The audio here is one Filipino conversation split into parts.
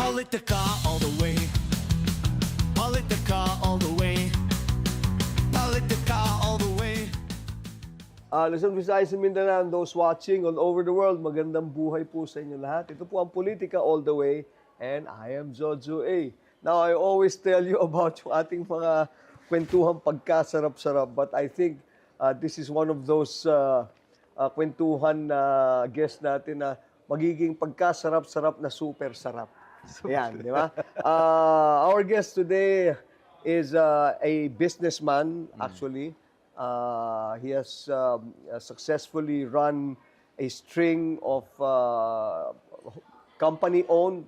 Politica all the way. Politica all the way. Politica all the way. Luzon, Visayas, and Mindanao, and those watching all over the world, magandang buhay po sa inyo lahat. Ito po ang Politika All the Way, and I am Jojo A. Now, I always tell you about yung ating mga kwentuhang pagkasarap-sarap, but I think this is one of those kwentuhan na guest natin na magiging pagkasarap-sarap na super sarap. Ayan, di ba? Our guest today is a businessman, actually. He has successfully run a string of company-owned,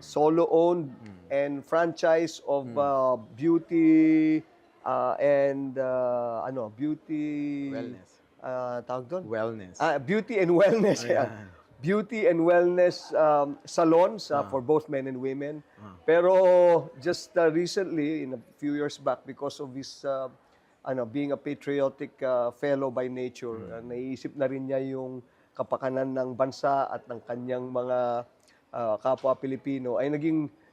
solo-owned, and franchise of beauty and beauty... Wellness. Tawag doon? Wellness. Beauty and wellness. Yan. Beauty and wellness salons for both men and women. Pero just recently, in a few years back, because of his being a patriotic fellow by nature, naiisip na rin niya yung kapakanan ng bansa at ng kanyang mga kapwa Pilipino, ay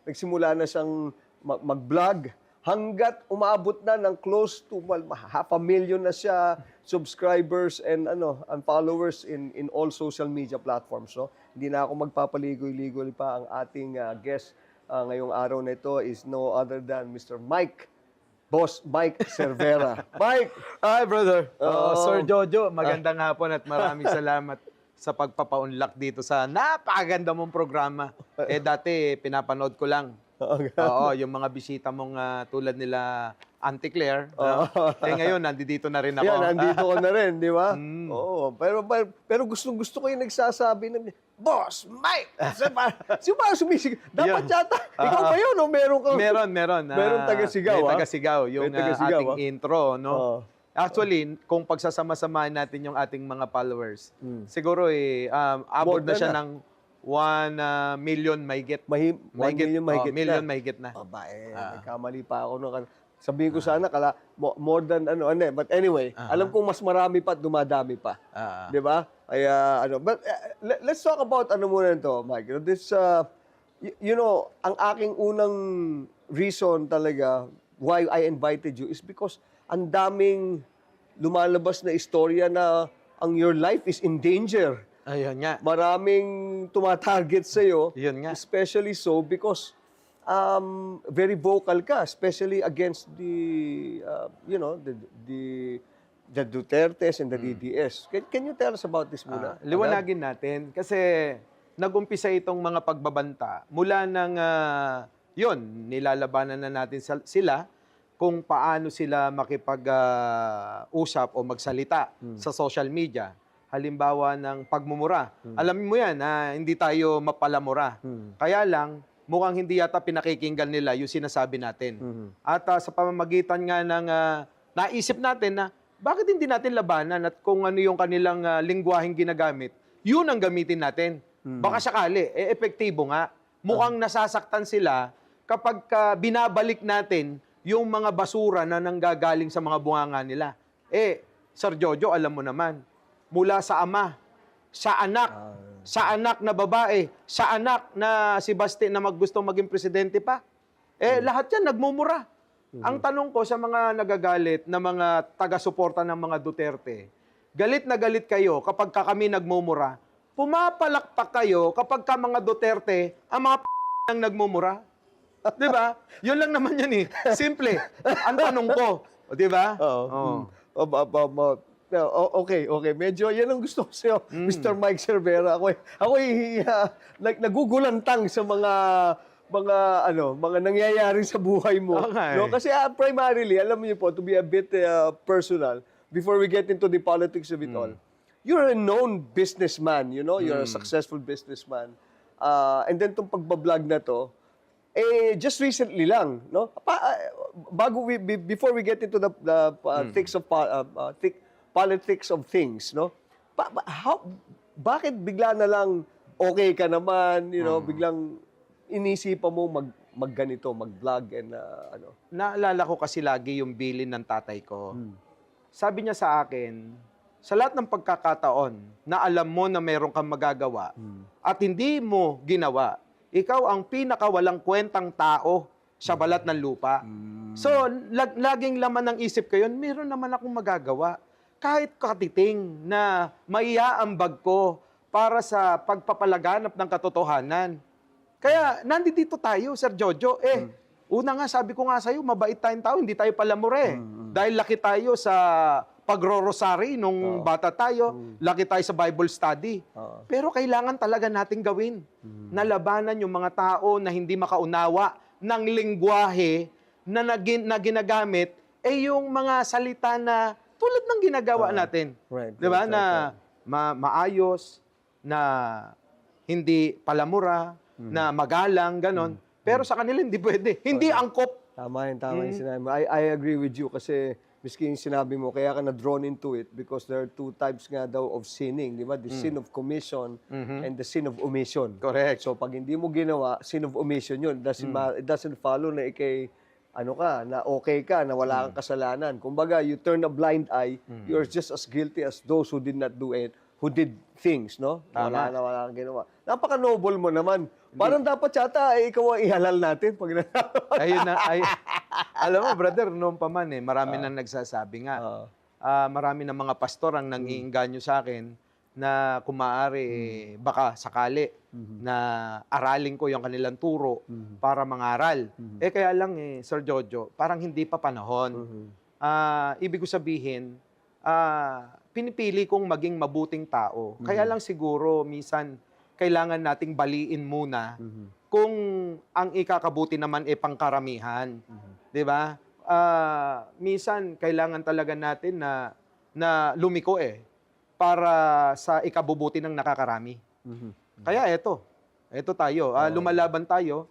nagsimula na siyang mag-vlog hanggat umabot na ng close to 500,000 na siya subscribers and followers in all social media platforms. So, hindi na ako magpapaligoy-ligoy pa. Ang ating guest ngayong araw na ito is no other than Mr. Boss Mike Cervera. Mike! Hi, brother. Sir Jojo, magandang hapon at maraming salamat sa pagpapaunlak dito sa napakaganda mong programa. Dati, pinapanood ko lang. Oo, yung mga bisita mong tulad nila Auntie Claire. Ngayon, nandito na rin ako. Yan, nandito ko na rin, di ba? Oo. Pero gusto ko yung nagsasabi na, Boss, Mike! Sino ba sumisig? Dapat yata. Ikaw ba yun? O meron kang... Meron. Meron taga-sigaw, May taga-sigaw. Yung ating intro, no? Actually, kung pagsasama-samahin natin yung ating mga followers, siguro abot na siya ng 1 million mahigit. Million mahigit na. Nagkamali pa ako. Sabihin ko sana, more than but anyway, alam kong mas marami pa at dumadami pa. Di ba? But let's talk about muna ito, Mike. This, ang aking unang reason talaga why I invited you is because ang daming lumalabas na istorya na your life is in danger. Ayun nga. Maraming tumatarget sa'yo. Yun nga. Especially so because very vocal ka, especially against the Dutertes and the DDS. Can you tell us about this muna? Liwanagin natin kasi nag-umpisa itong mga pagbabanta mula ng nilalabanan na natin sila kung paano sila makipag-usap o magsalita sa social media. Halimbawa ng pagmumura. Alam mo yan, hindi tayo mapalamura. Kaya lang, mukhang hindi yata pinakikinggan nila yung sinasabi natin. At sa pamamagitan nga ng naisip natin na bakit hindi natin labanan at kung ano yung kanilang lingwaheng ginagamit, yun ang gamitin natin. Baka sakali, epektibo nga. Mukhang nasasaktan sila kapag binabalik natin yung mga basura na nanggagaling sa mga bunganga nila. Sir Jojo, alam mo naman, mula sa ama, sa anak na babae, sa anak na si Basti na gustong maging presidente pa. Lahat yan nagmumura. Ang tanong ko sa mga nagagalit na mga taga-suporta ng mga Duterte, galit na galit kayo kapag kami nagmumura, pumapalakpak kayo kapag mga Duterte ang mga ang nagmumura. Di ba? Yun lang naman yan eh. Simple. Ang tanong ko. Di ba? Okay. Medyo yan ang gusto ko sa'yo, Mr. Mike Cervera. Ako nagugulantang sa mga nangyayari sa buhay mo. Okay. No? Kasi primarily, alam niyo po, to be a bit personal, before we get into the politics of it all, you're a known businessman, you're a successful businessman. And then itong pagbablog na to, just recently lang, no? Before we get into the politics of things, no? Bakit bigla na lang okay ka naman, biglang inisipan mo magganito, mag-vlog and Naalala ko kasi lagi yung bilin ng tatay ko. Sabi niya sa akin, sa lahat ng pagkakataon na alam mo na meron kang magagawa at hindi mo ginawa, ikaw ang pinakawalang kwentang tao sa balat ng lupa. So, laging laman ng isip ko yun, meron naman akong magagawa. Kahit katiting na maiaambag ko para sa pagpapalaganap ng katotohanan. Kaya, nandito tayo, Sir Jojo. Una nga, sabi ko nga sa'yo, mabait tayong tao, hindi tayo palamure. Dahil laki tayo sa pagro-rosary nung bata tayo, laki tayo sa Bible study. Pero kailangan talaga nating gawin na labanan yung mga tao na hindi makaunawa ng lingwahe na ginagamit, yung mga salita na tulad ng ginagawa natin. Right. Di ba? Na maayos, na hindi palamura, na magalang, ganon. Pero sa kanila, hindi pwede. Hindi angkop. Tama yung sinabi mo. I agree with you kasi miski yung sinabi mo, kaya ka na-drawn into it because there are two types nga daw of sinning, di ba? The sin of commission and the sin of omission. Correct. So pag hindi mo ginawa, sin of omission yun. It doesn't follow na na okay ka, na wala kang kasalanan. Kumbaga, you turn a blind eye, you're just as guilty as those who did not do it, who did things, no? Tama. Wala kang ginawa. Napaka-noble mo naman. Parang dapat yata, ikaw ang ihalal natin pag Ayun na, alam mo, brother, noon pa man marami nang nagsasabi nga. Marami ng mga pastor ang nangiinganyo sa akin na kung maaari, baka sakali na aralin ko yung kanilang turo para mangaral. Kaya lang, Sir Jojo, parang hindi pa panahon. Ibig ko sabihin, pinipili kong maging mabuting tao. Kaya lang siguro, minsan, kailangan nating baliin muna kung ang ikakabuti naman pangkaramihan. 'Di ba? Minsan kailangan talaga natin na lumiko para sa ikabubuti ng nakakarami. Kaya ito tayo, lumalaban tayo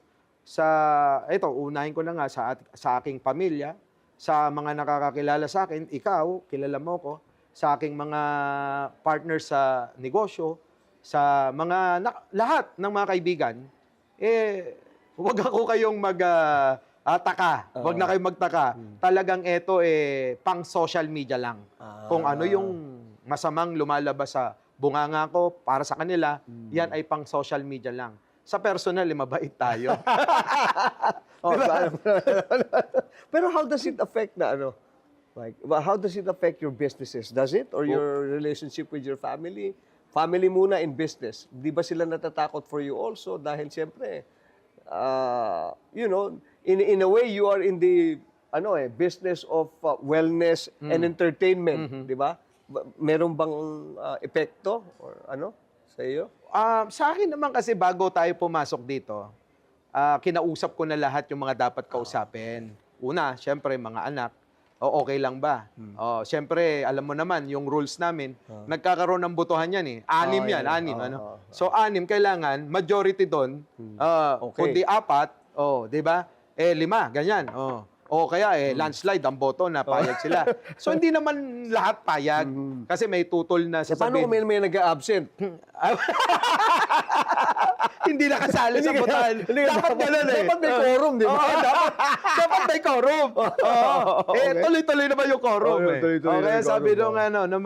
unahin ko na nga sa aking pamilya, sa mga nakakakilala sa akin, ikaw, kilala mo ko, sa aking mga partners sa negosyo, sa mga lahat ng mga kaibigan, huwag ako kayong magtaka. Huwag na kayong magtaka. Talagang ito pang social media lang. Kung ano yung masamang lumalabas sa bunganga ko para sa kanila, yan ay pang social media lang. Sa personal, mabait tayo. Diba? Pero how does it affect how does it affect your businesses? Does it? Or your relationship with your family? Family muna in business. Di ba sila natatakot for you also? Dahil siyempre, in a way, you are in the business of wellness and entertainment. Di ba? Meron bang epekto or sa iyo? Sa akin naman kasi bago tayo pumasok dito, kinausap ko na lahat yung mga dapat kausapin. Una, siyempre, mga anak. Okay lang ba? Siyempre, alam mo naman, yung rules namin, nagkakaroon ng botohan yan 6 yan, 6. So, 6, kailangan, majority doon, kundi 4, di ba? 5, ganyan. O kaya, landslide ang boto na payag sila. So, hindi naman lahat payag. Kasi may tutol na Paano sasabihin. kung may nag-a-absent? Hindi nakasali sa botohan. Dapat gano'n Dapat may quorum, di ba? Oo, dapat may quorum. Tuloy-tuloy naman yung quorum. Tuloy-tuloy na Kaya yung sabi quorum, ng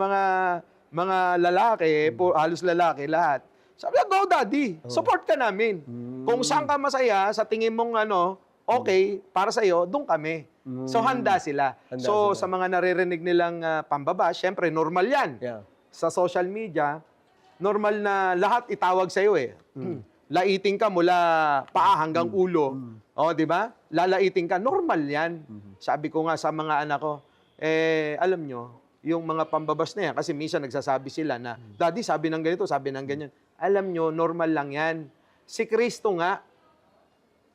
mga lalaki, halos lalaki lahat, sabi go daddy, support ka namin. Kung saan ka masaya, sa tingin mong okay, para sa iyo, doon kami. So handa sila. Sa mga naririnig nilang pambaba, syempre normal yan. Yeah. Sa social media, normal na lahat itawag sa iyo Laiting ka mula paa hanggang ulo. Di ba? Lalaiting ka. Normal yan. Sabi ko nga sa mga anak ko, alam nyo, yung mga pambabas na yan, kasi minsan nagsasabi sila na, Daddy, sabi ng ganito, sabi ng ganyan. Alam nyo, normal lang yan. Si Kristo nga,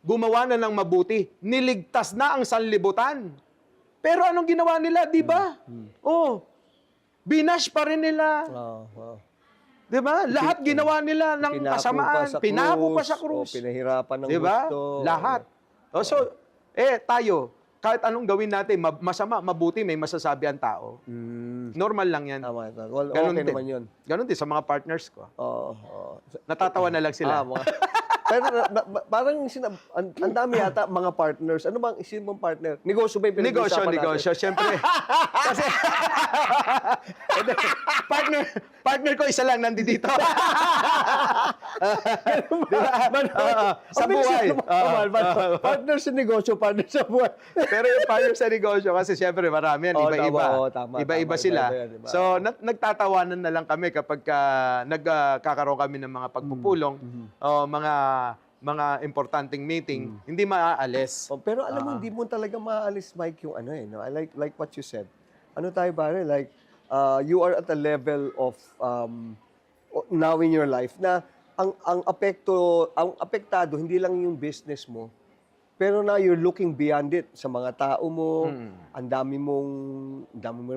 gumawa na ng mabuti. Niligtas na ang sanlibutan. Pero anong ginawa nila, di ba? Binash pa rin nila. Di ba? Lahat ginawa nila ng kasamaan. Pinako pa sa krus. Pinahirapan ng diba? gusto. Lahat. Tayo, kahit anong gawin natin, masama, mabuti, may masasabi ang tao. Normal lang yan. Tama. Well, Ganun okay din. naman yun. Ganun din sa mga partners ko. Oo. Natatawa na lang sila. Pero parang ang dami yata mga partners. Ano bang isin mong partner? Negosyo ba yung pinag-uusapan natin? Negosyo, syempre. Kasi, partner ko isa lang nandito. Di ba? Sa buhay. Partner sa negosyo, partner sa buhay. Pero yung partner sa negosyo, kasi syempre marami yan, Oo, iba-iba. tama, oo, tama, Iba-iba tama, sila. iba-iba yan, iba. So, nagtatawanan na lang kami kapag nagkakaroon kami ng mga pagpupulong o mga importanteng meeting, hindi maaalis. Oh, pero alam mo, hindi mo talaga maalis, Mike, yung ano eh. No? I like what you said. Ano tayo ba? Like, you are at a level of now in your life na ang apektado, hindi lang yung business mo, pero now you're looking beyond it sa mga tao mo, ang dami mong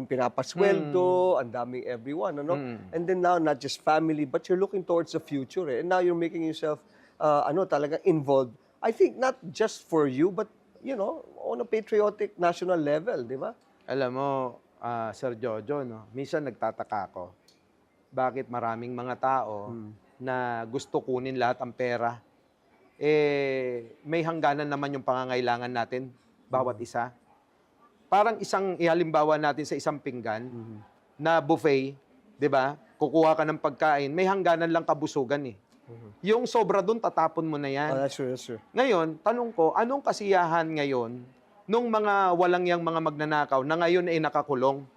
pinapasweldo, ang daming everyone, ano? And then now, not just family, but you're looking towards the future. Eh. And now you're making yourself, talaga involved. I think not just for you, but, on a patriotic national level, di ba? Alam mo, Sir Jojo, no? Minsan nagtataka ako, bakit maraming mga tao na gusto kunin lahat ang pera, may hangganan naman yung pangangailangan natin, bawat isa. Parang ihalimbawa natin sa isang pinggan na buffet, di ba? Kukuha ka ng pagkain, may hangganan lang kabusugan eh. Yung sobra dun, tatapon mo na yan. Oh, that's true, that's true. Ngayon, tanong ko, anong kasiyahan ngayon nung mga walang yang mga magnanakaw na ngayon ay nakakulong?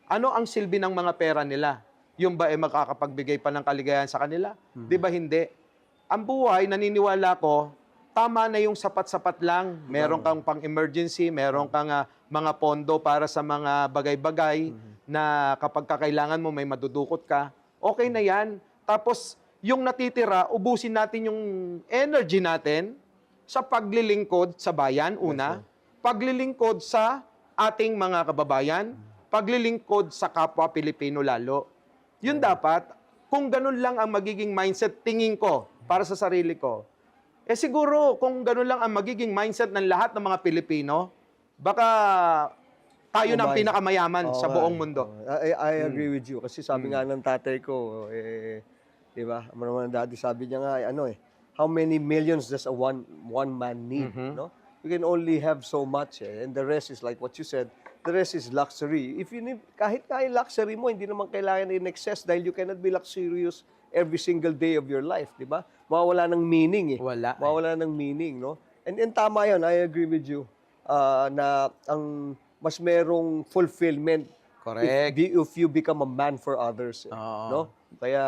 Ano ang silbi ng mga pera nila? Yung ba ay makakapagbigay pa ng kaligayahan sa kanila? Di ba hindi? Ang buhay, naniniwala ko, tama na yung sapat-sapat lang. Meron kang pang-emergency, meron kang mga pondo para sa mga bagay-bagay na kapag kakailangan mo may madudukot ka. Okay na yan. Tapos, yung natitira, ubusin natin yung energy natin sa paglilingkod sa bayan, una. Paglilingkod sa ating mga kababayan. Paglilingkod sa kapwa Pilipino lalo. Yun dapat, kung ganun lang ang magiging mindset, tingin ko, para sa sarili ko, siguro kung ganun lang ang magiging mindset ng lahat ng mga Pilipino, baka tayo na ang pinakamayaman sa buong mundo. I agree with you. Kasi sabi nga ng tatay ko, di ba? Ano naman ang daddy, sabi niya nga, how many millions does a one man need? No? You can only have so much. And the rest is like what you said, the rest is luxury. If you need, kahit luxury mo, hindi naman kailangan in excess dahil you cannot be luxurious every single day of your life, di ba? Mawawala ng meaning eh. Mawawala ng meaning, no? And tama yun, I agree with you, na ang mas merong fulfillment Correct. if you become a man for others. Eh, no? Kaya,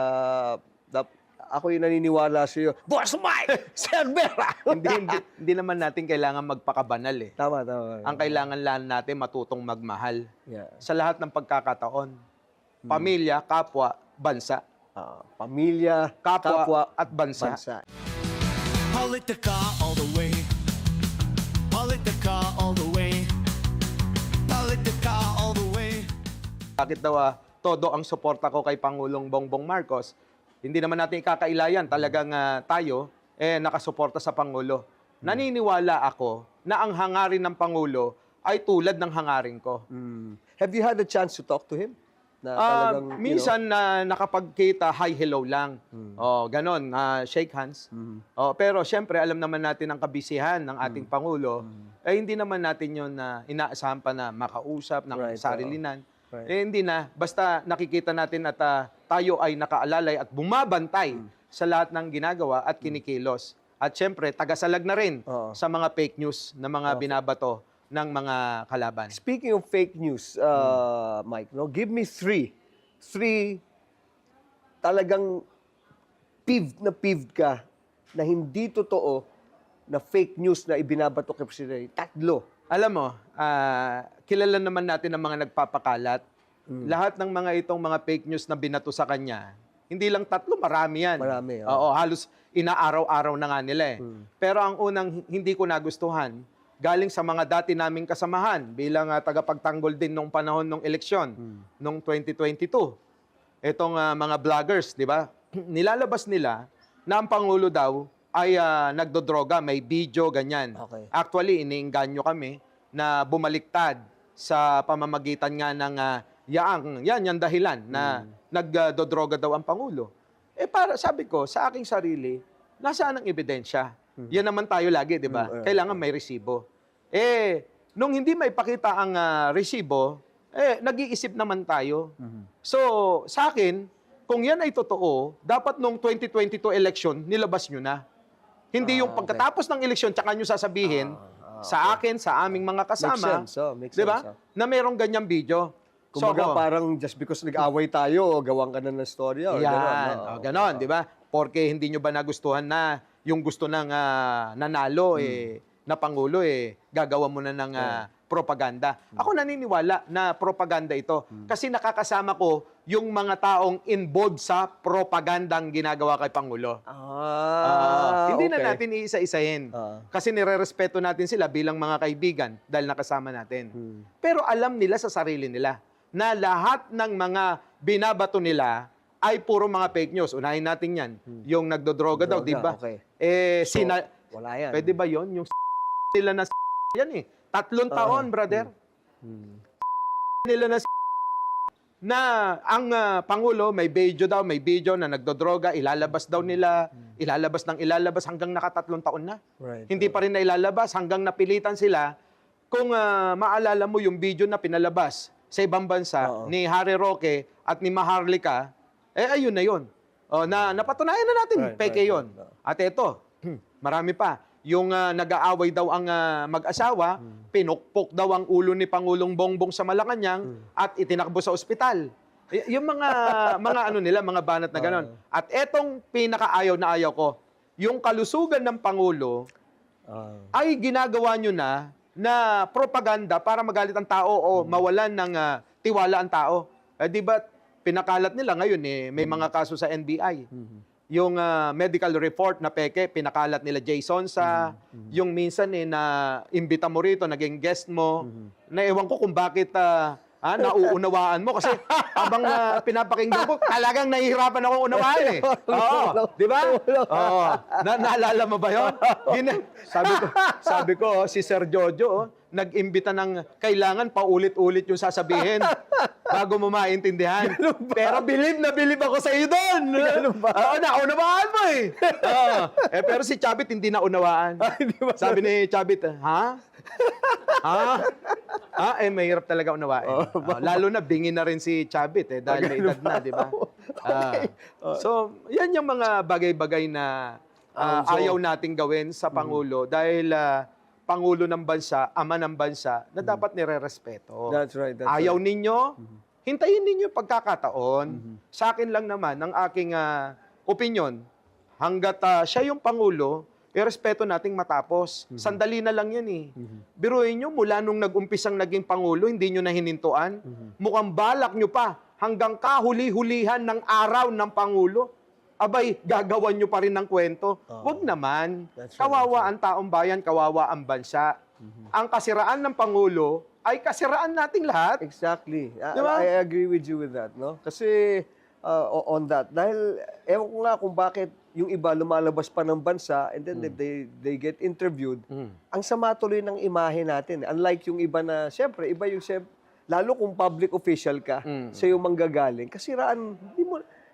ako yung naniniwala sa iyo, Boss Mike! Cervera! hindi naman natin kailangan magpakabanal eh. Tama. Ang kailangan lang natin matutong magmahal. Yeah. Sa lahat ng pagkakataon. Pamilya, kapwa, bansa. Pamilya, Kapwa at bansa. Politica all the way. Politica all the way. Politica all the way. Bakit daw todo ang suporta ko kay Pangulong Bongbong Marcos? Hindi naman natin ikakailayan. Talagang tayo nakasuporta sa Pangulo. Naniniwala ako na ang hangarin ng Pangulo ay tulad ng hangarin ko. Have you had a chance to talk to him? Na talagang, Minsan na nakapagkita, hi, hello lang. Ganon, shake hands. Pero syempre, alam naman natin ang kabisihan ng ating Pangulo. Hindi naman natin yun na inaasahan pa na makausap ng sarilinan. Hindi na. Basta nakikita natin at tayo ay nakaalalay at bumabantay sa lahat ng ginagawa at kinikilos. At syempre, tagasalag na rin sa mga fake news na mga binabato ng mga kalaban. Speaking of fake news, Mike, no, give me three talagang peeved ka na hindi totoo na fake news na ibinabato kay Presidente. Tatlo. Alam mo, kilala naman natin ang mga nagpapakalat. Lahat ng mga itong mga fake news na binato sa kanya, hindi lang tatlo, marami yan. Marami, Oo, halos inaaraw-araw na nga nila eh. Pero ang unang hindi ko nagustuhan, galing sa mga dati naming kasamahan bilang tagapagtanggol din nung panahon ng eleksyon, nung 2022. Itong mga vloggers, di ba? Nilalabas nila na ang Pangulo daw ay nagdodroga, may video, ganyan. Okay. Actually, iniinganyo kami na bumaliktad sa pamamagitan nga ng yan dahilan na nagdodroga daw ang Pangulo. Para sabi ko, sa aking sarili, nasaan ang ebidensya? Yan naman tayo lagi, di ba? Kailangan may resibo. Nung hindi may pakita ang resibo, nag-iisip naman tayo. So, sa akin, kung yan ay totoo, dapat nung 2022 election, nilabas nyo na. Hindi yung pagkatapos ng eleksyon, tsaka nyo sasabihin, sa akin, sa aming mga kasama, Makes di sense. ba? Na merong ganyang video. Kumbaga ako, parang just because nag-away tayo, gawang ka na ng storya. Or yan, gano'n, no? ganon, di ba? Porque hindi nyo ba nagustuhan na yung gusto ng nanalo, na Pangulo, gagawa mo na ng propaganda. Ako naniniwala na propaganda ito. Kasi nakakasama ko yung mga taong involved sa propagandang ginagawa kay Pangulo. Hindi na natin iisa-isahin. Kasi nire-respeto natin sila bilang mga kaibigan dahil nakasama natin. Pero alam nila sa sarili nila na lahat ng mga binabato nila ay puro mga fake news. Unahin natin yan. Yung nagdodroga daw, di ba? Okay. Wala yan. Pwede ba yon? Yung nila na yan 3 taon, brother. Nila na ang Pangulo, may video daw, may video na nagdodroga, ilalabas daw nila, ilalabas hanggang naka-3 taon na. Right. Hindi pa rin na ilalabas hanggang napilitan sila. Kung maalala mo yung video na pinalabas sa ibang bansa ni Harry Roque at ni Maharlika, ayun na yun. Napatunayan na natin, peke yun. At eto, marami pa. Yung nag-aaway daw ang mag-asawa, pinukpok daw ang ulo ni Pangulong Bongbong sa Malacanang at itinakbo sa ospital. Yung mga ano nila, mga banat na ganon. At etong pinakaayaw na ayaw ko, yung kalusugan ng Pangulo ay ginagawa nyo na propaganda para magalit ang tao o mawalan ng tiwala ang tao. Di ba pinakalat nila ngayon may mga kaso sa NBI. Yung medical report na peke, pinakalat nila Jason sa yung minsan na imbita mo rito, naging guest mo, na ewan ko kung bakit nauunawaan mo kasi habang pinapakinggan ko, talagang nahihirapan akong unawaan di ba? Naalala mo ba yun? Sabi ko, si Sir Jojo, nag-imbita ng kailangan paulit-ulit yung sasabihin bago mo maintindihan. Pero bilib na bilib ako sa iyo doon. Naunawaan mo pero si Chavit hindi naunawaan. Sabi ni Chavit, ha? Mahirap talaga unawain. Lalo na bingin na rin si Chavit dahil may edad na, di ba? So, yan yung mga bagay-bagay na ayaw nating gawin sa Pangulo dahil Pangulo ng bansa, ama ng bansa, na dapat nire-respeto. That's right. Ayaw ninyo, hintayin ninyo yung pagkakataon. Sa akin lang naman, ang aking opinion, hanggat siya yung Pangulo, irespeto nating matapos. Sandali na lang yan Biruin nyo, mula nung nag-umpisang naging Pangulo, hindi nyo na hinintuan. Mukhang balak nyo pa hanggang kahuli-hulihan ng araw ng Pangulo. Abay, gagawan nyo pa rin ng kwento. Huwag naman. Kawawa ang taong bayan, kawawa ang bansa. Ang kasiraan ng Pangulo ay kasiraan nating lahat. Exactly. Diba? I agree with you with that, no? Kasi on that, dahil ewan ko nga kung bakit yung iba lumalabas pa ng bansa and then they get interviewed. Ang sama tuloy ng imahe natin. Unlike yung iba na, siyempre, iba yung lalo kung public official ka, sa yung manggagaling. Kasiraan,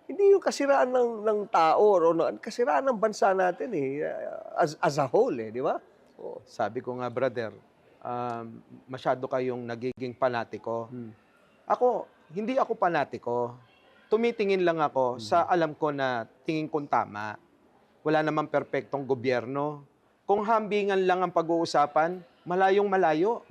hindi yung kasiraan ng tao o kasiraan ng bansa natin as a whole di ba? Sabi ko nga, brother, masyado kayong nagiging panatiko. Ako, hindi ako panatiko. Tumitingin lang ako sa alam ko na tingin kong tama. Wala namang perpektong gobyerno. Kung hambingan lang ang pag-uusapan, malayong malayo.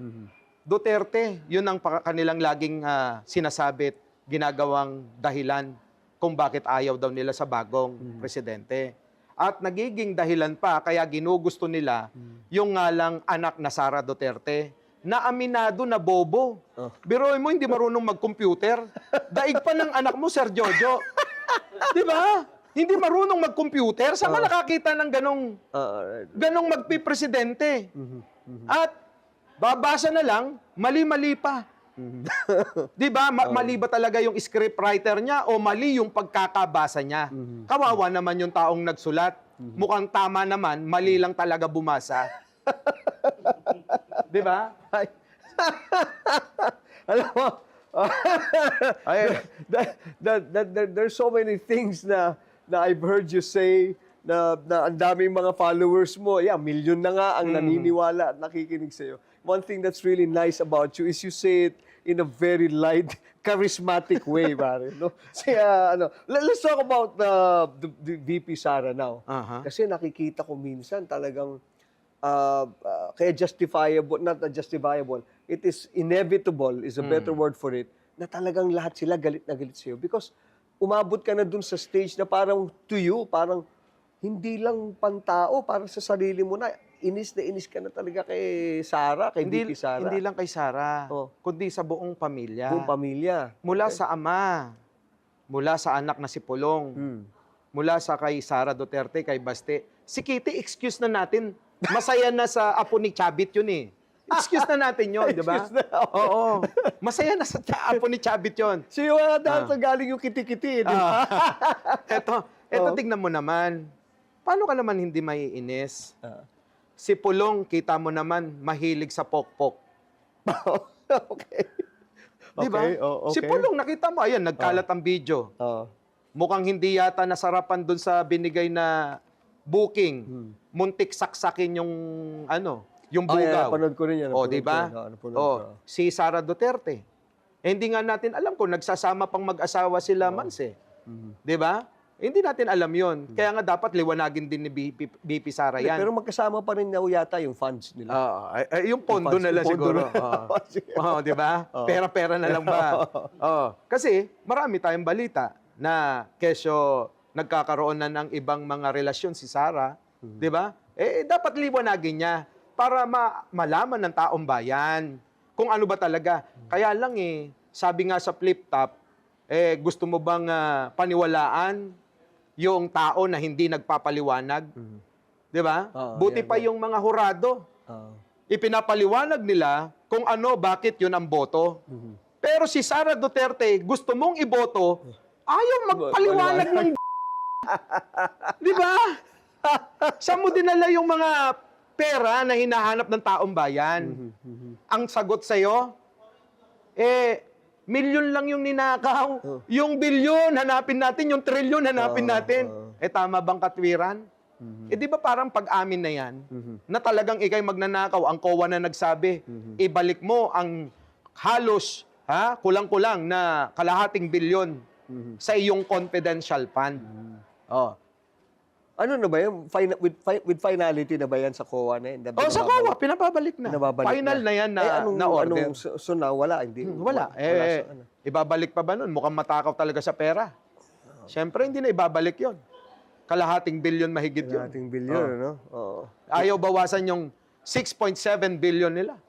Duterte, yun ang kanilang laging sinasabit, ginagawang dahilan kung bakit ayaw daw nila sa bagong presidente. At nagiging dahilan pa, kaya ginugusto nila yung nga lang anak na Sara Duterte, na aminado na bobo. Biruin mo, hindi marunong mag-computer. Daig pa ng anak mo, Sir Jojo. Di ba? Hindi marunong mag-computer. Saan ka nakakita ng ganong magpipresidente? At babasa na lang, mali-mali pa. Di ba? Mali ba talaga yung scriptwriter niya o mali yung pagkakabasa niya? Kawawa naman yung taong nagsulat. Mukhang tama naman, mali lang talaga bumasa. Di ba? Alam mo, there's so many things na I've heard you say na ang daming mga followers mo. Yeah, million na nga ang naniniwala at nakikinig sa'yo. One thing that's really nice about you is you say it in a very light, charismatic way, pare. No? Kaya, let's talk about the VP Sara now. Aha. Kasi nakikita ko minsan talagang kaya justifiable, not justifiable, it is inevitable, is a better word for it, na talagang lahat sila galit na galit sa'yo. Because umabot ka na dun sa stage na parang to you, parang hindi lang pantao, parang sa sarili mo na inis ka na talaga kay Sara, kay VP Sara. Hindi lang kay Sara, Oh. kundi sa buong pamilya. Buong pamilya. Mula sa ama, mula sa anak na si Pulong, mula sa kay Sara Duterte, kay Baste. Si Kitty, excuse na natin. Masaya na sa apo ni Chabit yun eh. Excuse na natin yun, di ba? Excuse na, okay. Oo. Masaya na sa apo ni Chabit yun. So yung dahil sa galing yung kiti-kiti, di ba? Eto tignan mo naman. Paano ka naman hindi maiinis? Ah. Si Pulong, kita mo naman, mahilig sa pokpok. Okay. Di ba? Okay, oh, Si okay. Pulong, nakita mo, ayan, nagkalat ang video. Oh. Mukhang hindi yata nasarapan dun sa binigay na booking. Muntik saksakin yung, yung Oh, yeah, bugaw. napanood ko rin yan. O, napanood di ba? ko rin. Napanood O, ko. si Sara Duterte. Eh, hindi nga natin alam kung nagsasama pang mag-asawa sila Mans eh. Di ba? Eh, hindi natin alam yon. Kaya nga dapat liwanagin din ni BP Sara yan. Pero magkasama pa rin daw yata yung fans nila. Yung pondo Yung nila pondo siguro. na. Sige. Di ba? Pera-pera na lang ba? Kasi marami tayong balita na kesyo nagkakaroon na ng ibang mga relasyon si Sara, di ba? Eh, dapat liwanagin niya para malaman ng taong bayan kung ano ba talaga. Kaya lang sabi nga sa flip top, gusto mo bang paniwalaan yung tao na hindi nagpapaliwanag? Di ba? Buti pa yung mga hurado. Ipinapaliwanag nila kung bakit yun ang boto. Pero si Sara Duterte, gusto mong iboto, ayaw magpaliwanag ng di ba? Saan mo dinala yung mga pera na hinahanap ng taong bayan? Ang sagot sa'yo, milyon lang yung ninakaw. Yung bilyon, hanapin natin. Yung trilyon, hanapin natin. Tama bang katwiran? Di ba parang pag-amin na yan, na talagang ikay magnanakaw, ang COA na nagsabi, ibalik mo ang halos, kulang-kulang na kalahating bilyon sa iyong confidential fund. Ano na ba yan? With finality na ba yan sa COA na yun? Sa COA, pinapabalik na. Nababalik Final na yan na order. So na wala? Hindi, Wala. sa ano. Ibabalik pa ba nun? Mukhang matakaw talaga sa pera. Siyempre, hindi na ibabalik yon. Kalahating bilyon mahigit yun. Ating bilyon, no? Oo. Ayaw bawasan yung 6.7 billion nila.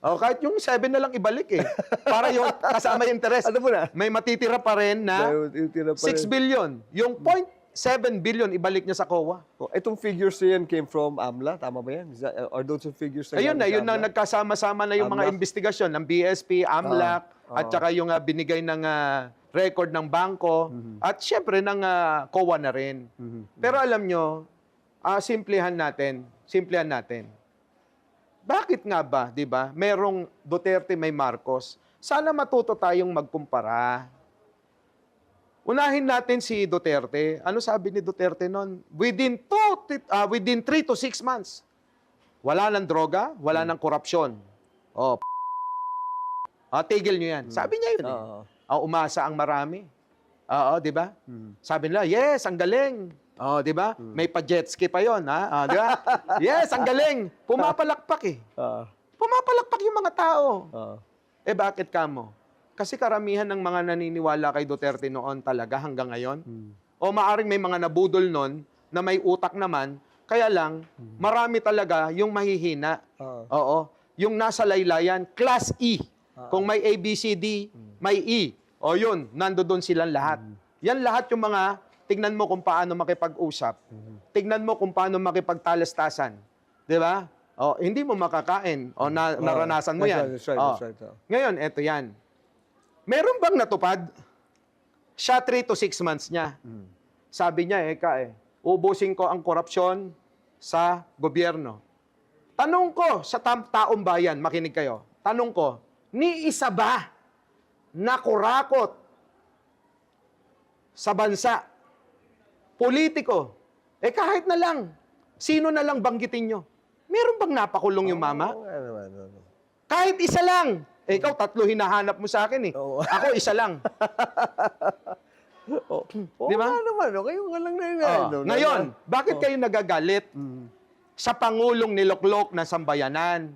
Kahit yung 7 na lang ibalik Para yung kasama yung interest. Ano po na? May matitira pa rin na May tira pa 6 rin. billion. Yung 0.7 billion ibalik niya sa COA. Itong figures na yan came from AMLA, tama ba yan? Are those yung figures na Ayun na, galing yun sa na AMLA? nagkasama-sama na yung mga AMLAC. investigasyon ng BSP, AMLAC, at saka yung binigay ng record ng bangko, at syempre ng COA na rin. Pero alam nyo, simplihan natin. Bakit nga ba, di ba, merong Duterte, may Marcos? Sana matuto tayong magkumpara. Unahin natin si Duterte. Ano sabi ni Duterte noon? Within 3 to 6 months, wala ng droga, wala ng korupsyon. Tigil nyo yan. Sabi niya yun. Umasa ang marami. Di ba? Sabi nila, yes, ang galing. Di ba? May pa-jet ski pa yun. Di ba? Yes, ang galing. Pumapalakpak Pumapalakpak yung mga tao. Bakit kamo? Kasi karamihan ng mga naniniwala kay Duterte noon talaga hanggang ngayon. O maaring may mga nabudol noon na may utak naman, kaya lang, marami talaga yung mahihina. Oo. Yung nasa laylayan, class E. Kung may A, B, C, D, may E. O yun, nandoon silang lahat. Yan lahat yung mga, tignan mo kung paano makipag-usap. Tignan mo kung paano makipagtalastasan. Di ba? Hindi mo makakain. Naranasan mo yan. That's right. Ngayon, eto yan. Meron bang natupad? Siya 3 to 6 months niya. Sabi niya, ubusin ko ang korupsyon sa gobyerno. Tanong ko sa taong bayan, makinig kayo. Tanong ko, ni isa ba na kurakot sa bansa, politiko, Eh kahit na lang, sino na lang banggitin nyo? Meron bang napakulong yung mama? Oo nga naman, oo. Kahit isa lang. Eh, ikaw, 3 hinahanap mo sa akin eh. Oo. Ako, isa lang. Oo Di ba? nga naman, kayo nga lang na Oh. Ngayon, bakit kayo nagagalit sa Pangulong niloklok na sambayanan?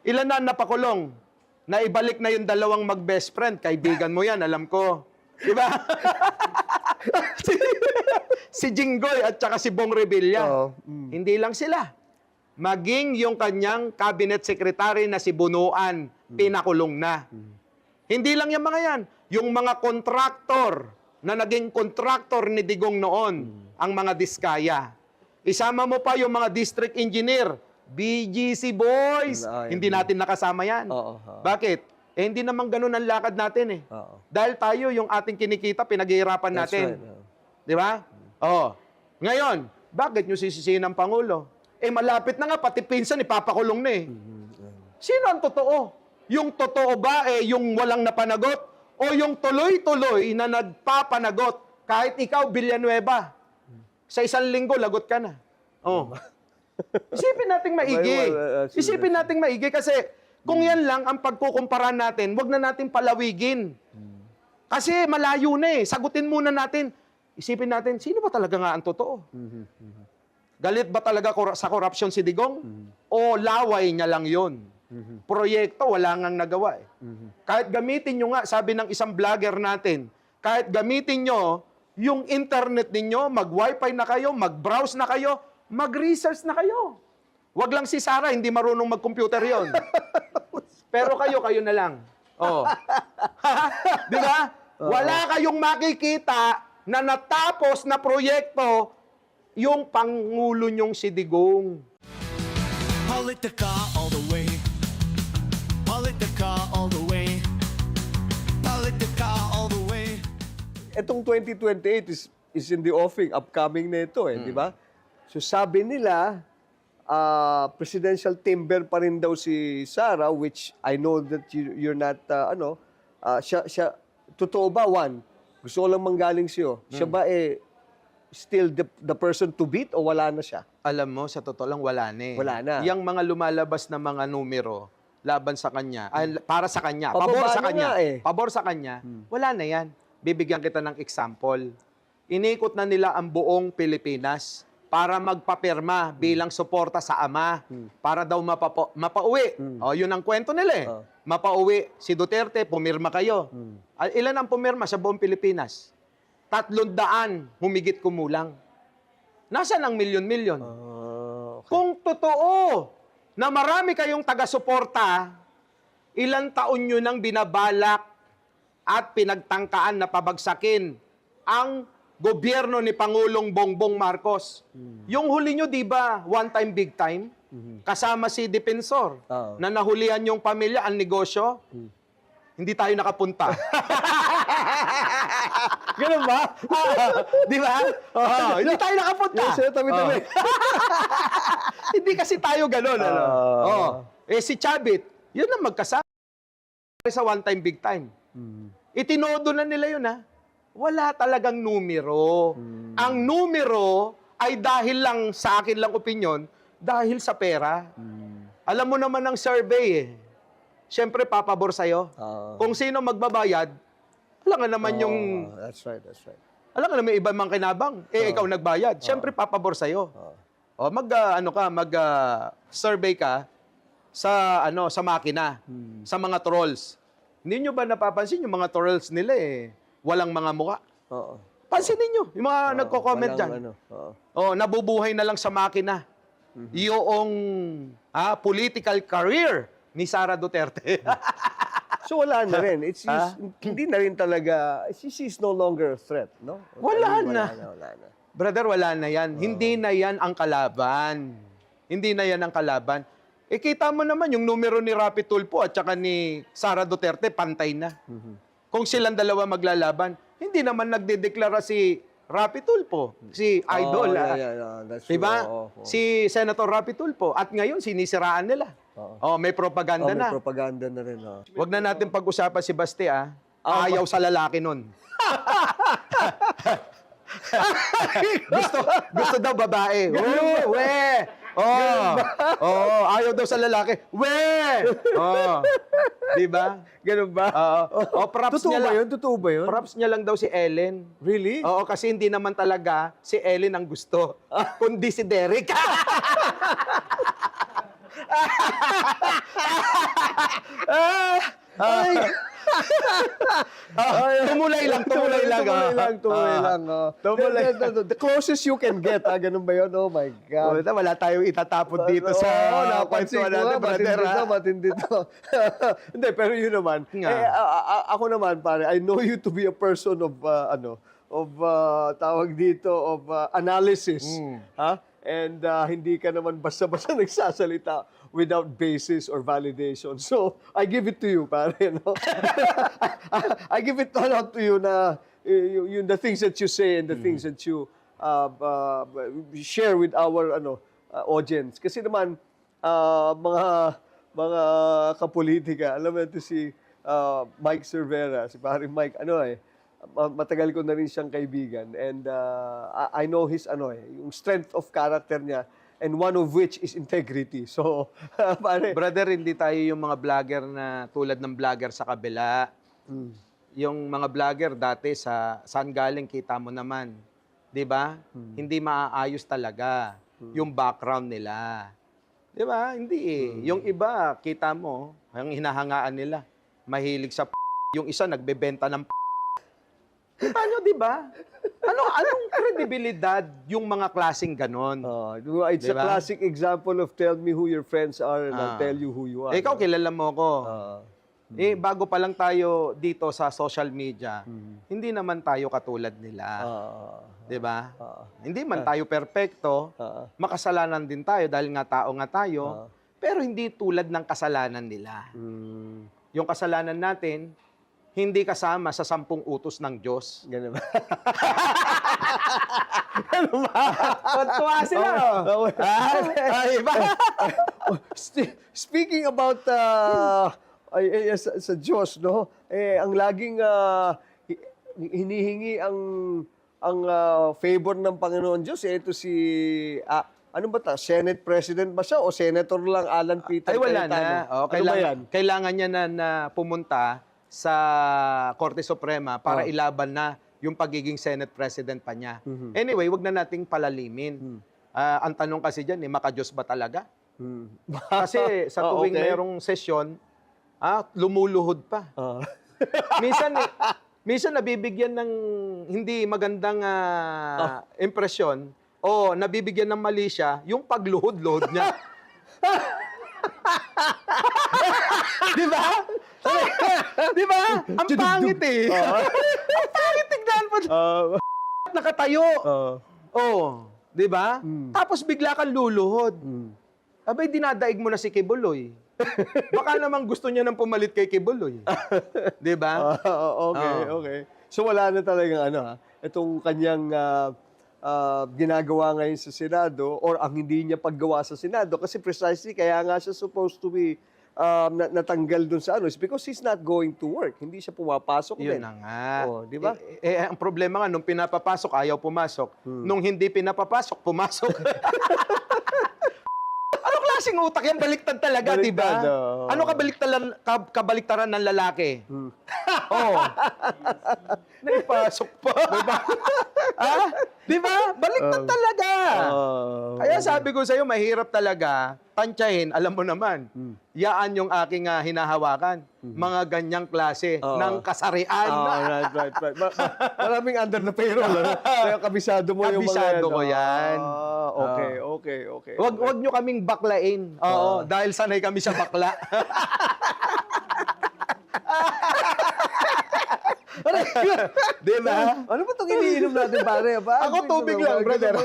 Ilan na napakulong? Naibalik na yung 2 mag-best friend. Kaibigan mo yan, alam ko. Di ba? si Jinggoy at saka si Bong Revilla. Oo. Hindi lang sila. Maging yung kanyang cabinet secretary na si Bunuan, pinakulong na. Hindi lang yung mga yan. Yung mga kontraktor na naging kontraktor ni Digong noon, ang mga diskaya. Isama mo pa yung mga district engineer, BGC boys. Hindi natin nakasama yan. Oo. Bakit? Eh, hindi naman ganun ang lakad natin eh. Oo. Dahil tayo, yung ating kinikita, pinaghihirapan That's natin. right, oo. Di ba? Oh. Ngayon, bakit nyo sisisihin ng Pangulo? Eh, malapit na nga, pati pinsan, ipapakulong na eh. Sino ang totoo? Yung totoo ba, eh, yung walang napanagot? O yung tuloy-tuloy na nagpapanagot? Kahit ikaw, Villanueva, sa 1 linggo, lagot ka na. Oh. Isipin nating maigi. Isipin nating maigi kasi kung yan lang ang pagkukumpara natin, wag na natin palawigin. Kasi malayo na eh. Sagutin muna natin. Isipin natin, sino ba talaga nga ang totoo? Galit ba talaga sa korupsyon si Digong? O laway niya lang yon? Proyekto, wala ngang nagawa eh. Kahit gamitin nyo nga, sabi ng isang vlogger natin, kahit gamitin nyo yung internet ninyo, mag-wifi na kayo, mag-browse na kayo, mag-research na kayo. Wag lang si Sarah, hindi marunong mag-computer yon. Pero kayo na lang. Oh. Di ba? Wala kayong makikita na natapos na proyekto yung Pangulo nyong si Digong. Politica all the way. Politica all the way. Politica all the way. Etong 2028 is in the offing, upcoming na ito di ba? So sabi nila, presidential timber pa rin daw si Sara, which I know that you're not, siya, totoo ba, Juan? Gusto ko lang manggaling sa'yo. Siya ba still the person to beat o wala na siya? Alam mo, sa totoo lang, wala na eh. Wala na. Yang mga lumalabas na mga numero laban sa kanya, para sa kanya, Pababa pabor sa na kanya, nga eh. pabor sa kanya, wala na yan. Bibigyan kita ng example. Inikot na nila ang buong Pilipinas para magpapirma bilang suporta sa ama para daw mapauwi. O, yun ang kwento nila eh. Mapauwi si Duterte, pumirma kayo. Ilan ang pumirma sa buong Pilipinas? 300 humigit kumulang. Nasaan ang milyon-milyon? Kung totoo na marami kayong taga-suporta, ilang taon nyo nang binabalak at pinagtangkaan na pabagsakin ang gobyerno ni Pangulong Bongbong Marcos. Yung huli nyo, di ba, one time, big time? Kasama si Defensor na nahulihan yung pamilya, ang negosyo. Hindi tayo nakapunta. Ganun ba? Di ba? Hindi tayo nakapunta. Yes, sir, tabi-tabi. Hindi kasi tayo ganun. Si Chavit, yun ang magkasama sa one time, big time. Itinodo na nila yun, ha? Wala talagang numero. Ang numero ay dahil lang, sa akin lang opinion, dahil sa pera. Alam mo naman ang survey eh. Siyempre, papabor sa'yo. Kung sino magbabayad, wala nga naman yung... That's right, that's right. Alam nga naman, iba mang kinabang. Ikaw nagbayad. Siyempre, papabor sa'yo. Survey ka sa makina, sa mga trolls. Hindi nyo ba napapansin yung mga trolls nila walang mga muka? Pansinin nyo, yung mga nagko-comment dyan. Nabubuhay na lang sa makina. Yung political career ni Sara Duterte. So wala na rin. Hindi na rin talaga, she's no longer a threat, no? Wala na. Wala na. Brother, wala na yan. Hindi na yan ang kalaban. Hindi na yan ang kalaban. Kita mo naman yung numero ni Rapi Tulfo at saka ni Sara Duterte, pantay na. Kung silang dalawa maglalaban, hindi naman nagdedeklara si Rapi Tulfo, si Idol. That's Diba? true. Si Senator Rapi Tulfo. At ngayon, sinisiraan nila. May propaganda na. May propaganda na rin. Huwag na natin pag-usapan si Basti, Ayaw sa lalaki nun. gusto daw babae. Oh, we! Oh, oh, ayaw daw sa lalaki. We! Oh. Di ba? Ganun ba? Oo. Oh, props Totoo niya ba lang. yun? Totoo ba yun? Props niya lang daw si Ellen. Really? Oo, kasi hindi naman talaga si Ellen ang gusto, kundi si Derek. Tumulay lang. Tumulay lang. Tumulay. The closest you can get, ganun ba yun? Oh my God. Wala tayong itatapon dito sa napansin ko kwentuhan natin, nga, brother. matindi to. Hindi, pero yun naman. Nga. Ako naman, pare, I know you to be a person of, tawag dito, of analysis. Ha? And hindi ka naman basta-basta nagsasalita without basis or validation. So, I give it to you, pare. No? I give it all out to you na the things that you say and the things that you share with our audience. Kasi naman, mga kapolitika, alam mo ito si Mike Cervera, si pare Mike, matagal ko na rin siyang kaibigan and I know his yung strength of character niya and one of which is integrity. So, pare, Brother, hindi tayo yung mga vlogger na tulad ng vlogger sa kabila. Yung mga vlogger dati saan galing, kita mo naman. 'Di ba? Hindi maaayos talaga yung background nila. 'Di ba? Hindi eh. Yung iba, kita mo, ang hinahangaan nila, mahilig sa yung isa nagbebenta ng kita nyo, 'di ba? Anong kredibilidad yung mga klaseng ganon? it's a Diba? classic example of tell me who your friends are and I'll tell you who you are. Ikaw, kilala mo ko. Bago pa lang tayo dito sa social media, hindi naman tayo katulad nila. 'Di ba? Hindi man tayo perpekto, makasalanan din tayo dahil nga tao nga tayo, pero hindi tulad ng kasalanan nila. Yung kasalanan natin, hindi kasama sa 10 utos ng Diyos. Ganun ba? Tuwa sila. Iba. Speaking about sa Diyos, no? Ang laging hinihingi ang favor ng Panginoon Diyos, ito si ano ba ta? Senate President ba siya o Senator lang Alan Peter Ay, wala Cayetano? na. Ano ba yan? Kailangan niya na pumunta sa Korte Suprema para ilaban na yung pagiging Senate President pa niya. Anyway, wag na nating palalimin. Ang tanong kasi dyan, maka-Diyos ba talaga? Kasi sa tuwing Okay. merong sesyon, lumuluhod pa. Minsan nabibigyan ng hindi magandang impresyon o nabibigyan ng mali siya yung pagluhod-luhod niya. Di ba? Di ba? Ang pangit eh. Ang pangit tignan mo. Nakatayo. Oh, di ba? Tapos bigla kang luluhod. Abay, dinadaig mo na si Kibuloy. Baka naman gusto niya nang pumalit kay Kibuloy. Di ba? Okay. So wala na talagang itong kanyang ginagawa ngayon sa Senado or ang hindi niya paggawa sa Senado kasi precisely kaya nga siya supposed to be natanggal dun sa is because he's not going to work. Hindi siya pumapasok Yun din. na nga. Di ba? Ang problema nga, nung pinapapasok, ayaw pumasok. Nung hindi pinapapasok, pumasok. Ano klaseng utak yan? Baliktad talaga, di ba? Baliktad, Ano kabaliktaran ng lalaki? Naipasok pa. Di ba? Baliktad talaga. Kaya sabi ko sa'yo, mahirap talaga tansyahin, alam mo naman, yaan yung aking hinahawakan. Mga ganyang klase ng kasarian. Right. Maraming under the payroll. Kaya kabisado mo yung mga Kabisado ko yan. Okay. Wag nyo kaming baklain. Oo, dahil sanay kami sa bakla. Di ba? Ano ba itong iniinom natin, pare? Ako tubig lang, brother.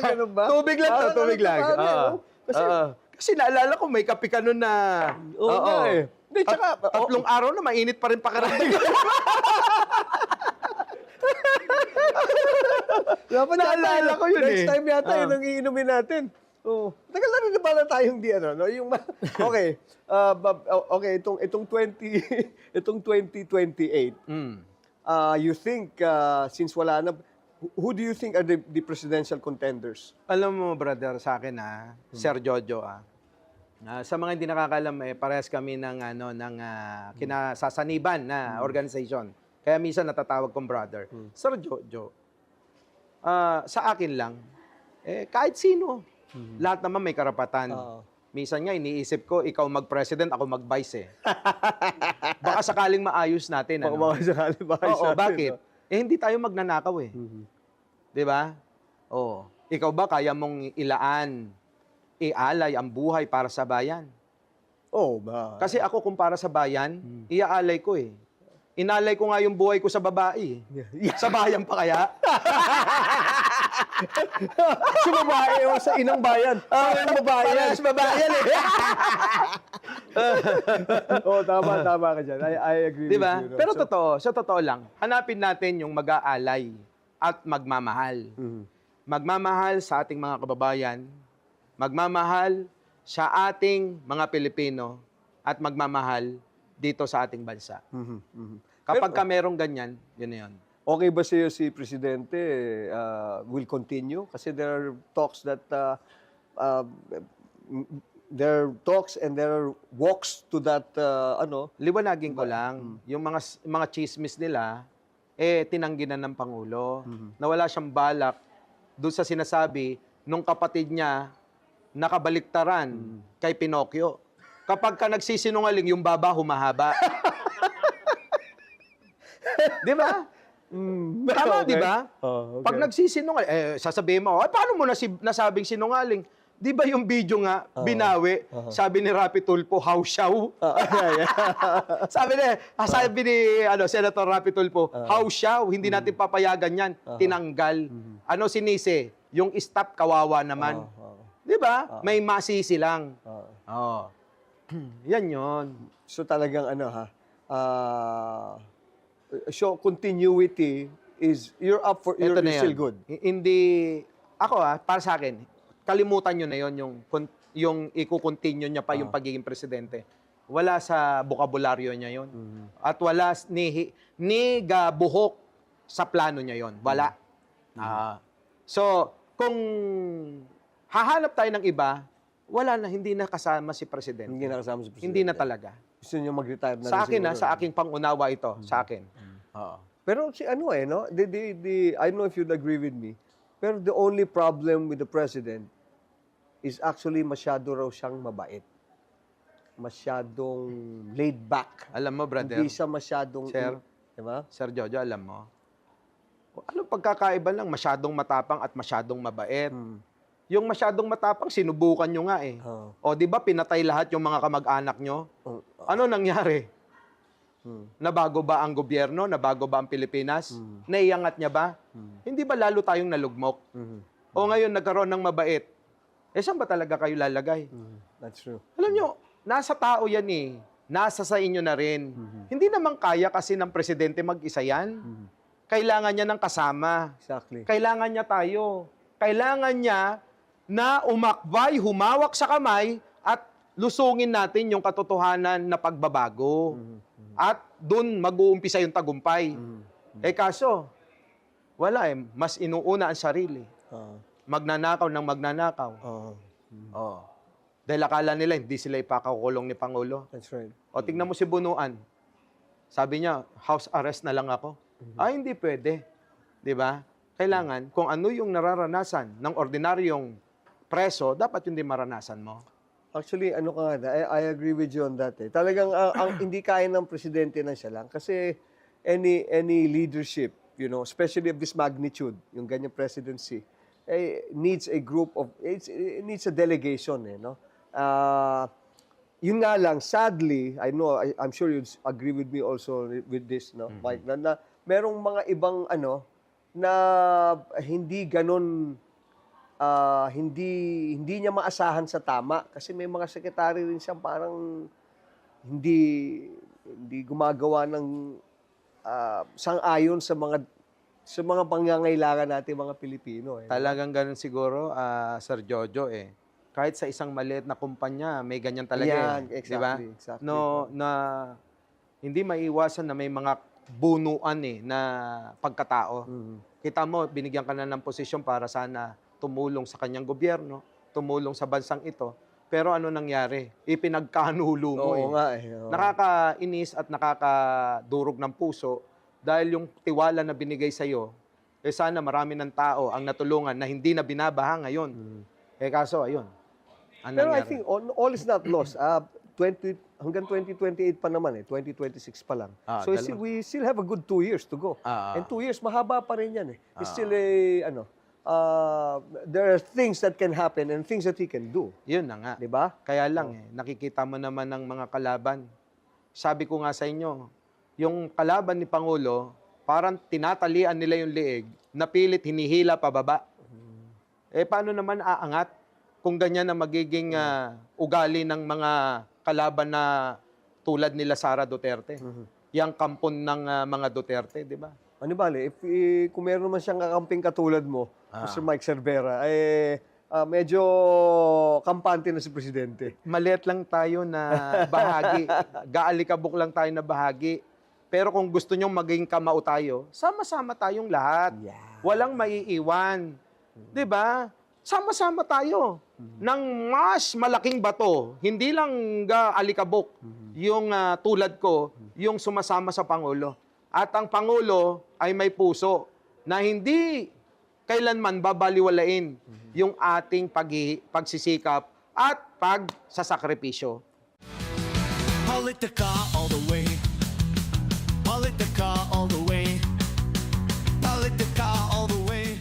Tubig lang to, tubig lang. Kasi naalala ko, may kape ka nun na... Oo nga eh. Hindi, tsaka... Tatlong araw na, mainit pa rin pakiramdam. Dapat Naalala ko yun next eh. time yata yun ang iinumin natin. Tagal na rin na pala tayong di ano. No? Yung, okay. Okay, itong 2028, you think, since wala na, Who do you think are the presidential contenders? Alam mo, brother, sa akin Sir Jojo sa mga hindi nakakalam parehas kami ng kinasasaniban na organization. Kaya minsan natatawag kong brother. Sir Jojo, sa akin lang kahit sino. Lahat naman may karapatan. Minsan nga iniisip ko ikaw mag-president, ako mag-vice Baka sakaling maayos natin Baka sakali ba? Oo, bakit? Hindi tayo magnanakaw 'Di ba? Oh, ikaw ba kaya mong ialay ang buhay para sa bayan? Oh, ba? Kasi ako kung para sa bayan, iaalay ko Inalay ko nga yung buhay ko sa babae. Sa bayan pa kaya? Sa babae o sa inang bayan? Sa babae yan. Sa babae yan Oh, tama ka dyan. I agree Di ba? with you. No? Pero sa totoo lang, hanapin natin yung mag-aalay at magmamahal. Magmamahal sa ating mga kababayan, magmamahal sa ating mga Pilipino, at magmamahal dito sa ating bansa. Kapag ka merong ganyan, yun na yun. Okay ba sa'yo si Presidente will continue? Kasi there are talks that there are talks and there are walks to that Liwanagin ko lang, yung mga chismis nila, tinanggi na ng Pangulo. Na wala siyang balak doon sa sinasabi nung kapatid niya nakabaliktaran kay Pinocchio. Kapag ka nagsisinungaling, yung baba humahaba. Di ba? Tama, Okay. di ba? Oh, okay. Pag nagsisinungaling, sasabihin mo, paano mo nasabing sinungaling? Di ba yung video nga, binawi, sabi ni Rapi Tulfo, how siyaw? sabi ni Senator Rapi Tulfo, how siyaw? Hindi natin papayagan yan. Tinanggal. Ano sinisi? Yung stop, kawawa naman. Di ba? May masisi lang. Yan yon. So talagang so continuity is you're up for you're still good. Hindi ako para sa akin, kalimutan niyo na yon yung i-continue niya pa yung pagiging presidente. Wala sa bokabularyo niya yon. At wala ni gabuhok sa plano niya yon. Wala. So, kung hahanap tayo ng iba, wala na, hindi na kasama si Presidente. Hindi na kasama si Presidente. Hindi na talaga. Gusto niyo mag-retire na Sa rin akin siguro, sa aking pangunawa ito, sa akin. Pero si no? I don't know if you'd agree with me, pero the only problem with the President is actually masyado raw siyang mabait. Masyadong laid back. Alam mo, brother, Hindi siya masyadong... Sir? Diba? Sir Jojo, alam mo, anong pagkakaiba lang masyadong matapang at masyadong mabait? Yung masyadong matapang, sinubukan nyo nga O di ba pinatay lahat yung mga kamag-anak nyo? Ano nangyari? Nabago ba ang gobyerno? Nabago ba ang Pilipinas? Naiangat niya ba? Hindi ba lalo tayong nalugmok? O ngayon nagkaroon ng mabait? Saan ba talaga kayo lalagay? That's true. Alam nyo, nasa tao yan Nasa sa inyo na rin. Hindi naman kaya kasi ng presidente mag-isa yan. Kailangan niya ng kasama. Exactly. Kailangan niya tayo. Kailangan niya na umakbay, humawak sa kamay, at lusungin natin yung katotohanan na pagbabago. At doon mag-uumpisa yung tagumpay. Kaso, wala mas inuuna ang sarili. Magnanakaw ng magnanakaw. Dahil akala nila, hindi sila ipakakulong ni Pangulo. That's right. O tingnan mo si Bunuan. Sabi niya, house arrest na lang ako. Hindi pwede. Di ba? Kailangan, kung ano yung nararanasan ng ordinaryong preso, dapat hindi maranasan mo. Actually, I agree with you on that. Talagang ang hindi kaya ng presidente na siya lang kasi any leadership, especially of this magnitude, yung ganyang presidency, needs a group of it needs a delegation, Yun nga lang, sadly, I'm sure you'd agree with me also with this, Mike, na merong mga ibang na hindi ganon hindi niya maasahan sa tama kasi may mga sekretary rin siyang parang hindi gumagawa ng sang-ayon sa mga pangangailangan natin mga Pilipino. Talagang ganun siguro, Sir Jojo Kahit sa isang maliit na kumpanya, may ganyan talaga. Yan, Di ba? exactly. No, na hindi maiwasan na may mga bunuan na pagkatao. Kita mo, binigyan ka na ng posisyon para sana tumulong sa kanyang gobyerno, tumulong sa bansang ito. Pero ano nangyari? Ipinagkanulo mo Oo nga eh. Oo. Nakakainis at nakakadurog ng puso dahil yung tiwala na binigay sa'yo, sana marami ng tao ang natulungan na hindi na binabaha ngayon. Kaso, ayun. Ang Pero I nangyari? think all is not lost. 20 hanggang 2028 pa naman 2026 pa lang. So we still have a good 2 years to go. And 2 years, mahaba pa rin yan It's still there are things that can happen and things that he can do. Yun na nga. Di ba? Kaya lang, nakikita mo naman ng mga kalaban. Sabi ko nga sa inyo, yung kalaban ni Pangulo, parang tinatalian nila yung liig, napilit hinihila pababa. Paano naman aangat kung ganyan na magiging ugali ng mga kalaban na tulad nila Sara Duterte? Yang kampon ng mga Duterte, di ba? Ano bale, kung meron naman siyang kakamping katulad mo, Mr. Mike Cervera, medyo kampante na si Presidente. Maliit lang tayo na bahagi. Gaalikabok lang tayo na bahagi. Pero kung gusto nyong maging kamao tayo, sama-sama tayong lahat. Walang maiiwan. 'Di ba? Sama-sama tayo ng mas malaking bato. Hindi lang alikabok yung tulad ko, yung sumasama sa Pangulo. At ang Pangulo ay may puso na hindi kailanman babaliwalain yung ating pagsisikap at pagsasakripisyo. Politica all the way. Politica all the way. Politica all the way.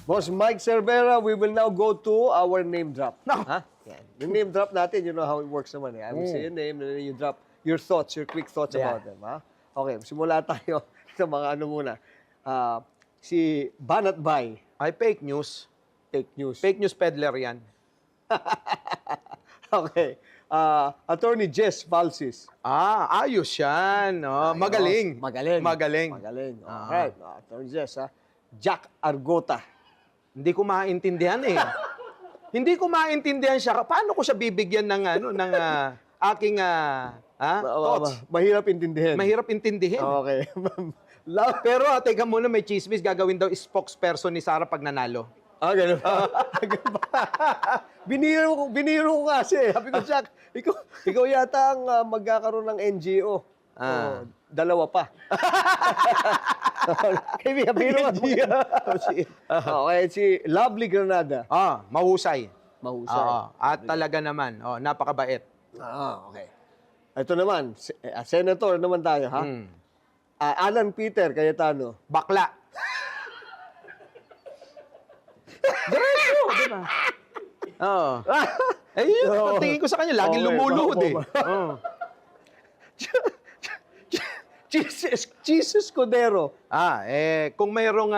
Boss Mike Cervera, we will now go to our name drop. Ha? Yan. Yung name drop natin, you know how it works naman I will say your name and then you drop your thoughts, your quick thoughts about them. Ha? Okay, simula tayo sa mga ano muna. Si Banat Bay. Ay, fake news. Fake news. Fake news peddler yan. Okay. Attorney Jess Falsis. Ayos yan. Magaling. Magaling. Magaling. Magaling. Alright. Attorney Jess, Jack Argota. Hindi ko maintindihan Hindi ko maintindihan siya. Paano ko siya bibigyan ng aking thoughts? Mahirap intindihin. Mahirap intindihin. Okay. Pero teka muna, may chismis. Gagawin daw spokesperson ni Sara pag nanalo. Ganun ba? Ganun ba? Biniro ko kasi. Sabi ko, Jack, ikaw yata ang magkakaroon ng NGO. Dalawa pa. Kaya biro okay, si Lovely Granada. Mahusay. Mahusay. At talaga naman, napakabait. Okay. Ito naman, senator naman tayo, ha? Alan Peter Cayetano. Bakla. Diretso, di ba? Yun, tingin ko sa kanya, lagi lumulod Jesus Cordero. Kung mayroong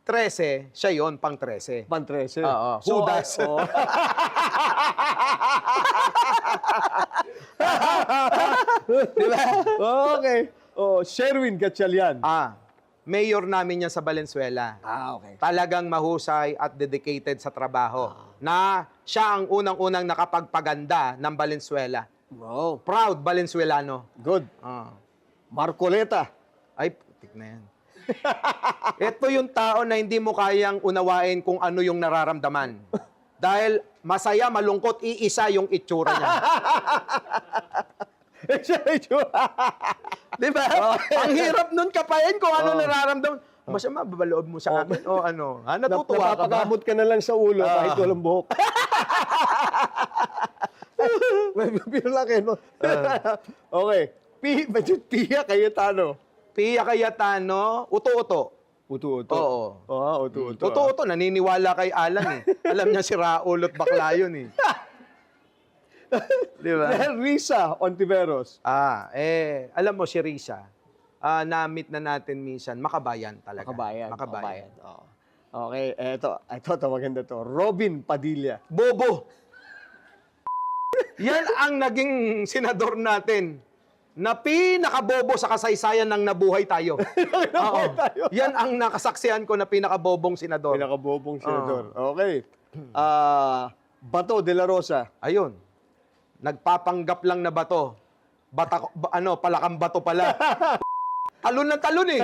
13, siya yon pang 13. Pang 13. Judas. Diba? Okay. Sherwin Gatchalian. Mayor namin yan sa Valenzuela. Okay. Talagang mahusay at dedicated sa trabaho. Na siya ang unang-unang nakapagpaganda ng Valenzuela. Wow. Proud Valenzuelano. Good. Marcoleta. Ay, putik na yan. Ito yung tao na hindi mo kayang unawain kung ano yung nararamdaman. Dahil masaya, malungkot, iisa yung itsura niya. Diba? Ang hirap nun kapain kung ano nararamdaman. Masama, babaloob mo sa akin. O ano, natutuwa ka ba? Napapagamot ka na lang sa ulo kahit walang buhok. Biro lang no? Okay. Pia Cayetano. Pia Cayetano, uto-uto. Uto-uto. Oo. Uto-uto. Uto-uto, naniniwala kay Alan Alam niya si Raul at bakla yun Di ba? Risa Ontiveros. Alam mo si Risa, na-meet na natin minsan, makabayan talaga. Makabayan. Okay, ito maganda to. Robin Padilla. Bobo. Yan ang naging senador natin na pinakabobo sa kasaysayan ng nabuhay tayo. Yan ang nakasaksihan ko na pinakabobong senador. Pinakabobong senador. Okay. Bato de la Rosa. Ayun. Nagpapanggap lang na bato. Palakang bato pala. Talon ng talon eh.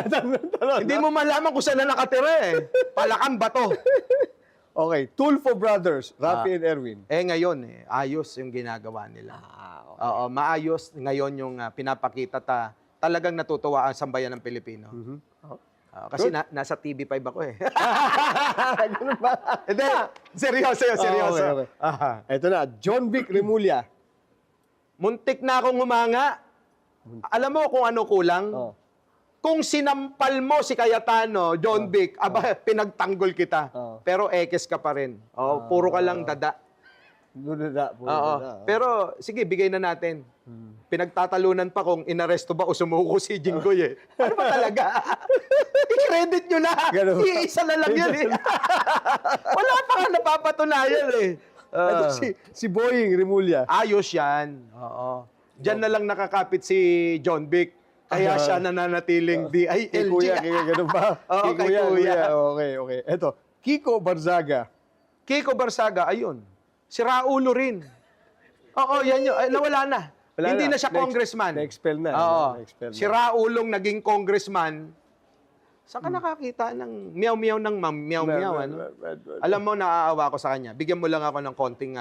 Hindi mo malaman kung saan na nakatira eh. Palakang bato. Okay, Tulfo Brothers, Rafi and Erwin. Ngayon ayos yung ginagawa nila. Okay. Oo, maayos ngayon yung pinapakita talagang natutuwa ang sambayan ng Pilipino. Kasi nasa TV5 ako eh. Ganun ba? Hindi, seryoso. Okay. Ito na, John Vic Remulla. Muntik na akong humanga. Alam mo kung ano kulang? Oh. Kung sinampal mo si Cayetano, John Vic, pinagtanggol kita. Oh. Pero ekes ka pa rin. Puro ka lang dada. Dudada. Oo. Pero sige, bigay na natin. Pinagtatalunan pa kung inaresto ba o sumuko si Jinggoy eh. Ano ba talaga? I-credit nyo na. Ganun ba? Iisa na lang yan eh. Wala pa nga napapatunayan eh. Ito si Boying Remulla. Ayos yan. Oo. Diyan na lang nakakapit si John Vic. Kaya siya nananatiling Kay DILG. Kuya, ganun ba? Oo, kay Kuya. Okay. Ito, Kiko Barzaga. Kiko Barzaga, ayun. Si Raulo rin. Oo, yan yun. Ay, nawala na. Wala Hindi na. na siya congressman. Na-expel na. Oo. Na-expel na. Si Raulong naging congressman. Saan ka nakakita ng meow-meow ng meow-meow? Ano? Alam mo, naaawa ko sa kanya. Bigyan mo lang ako ng konting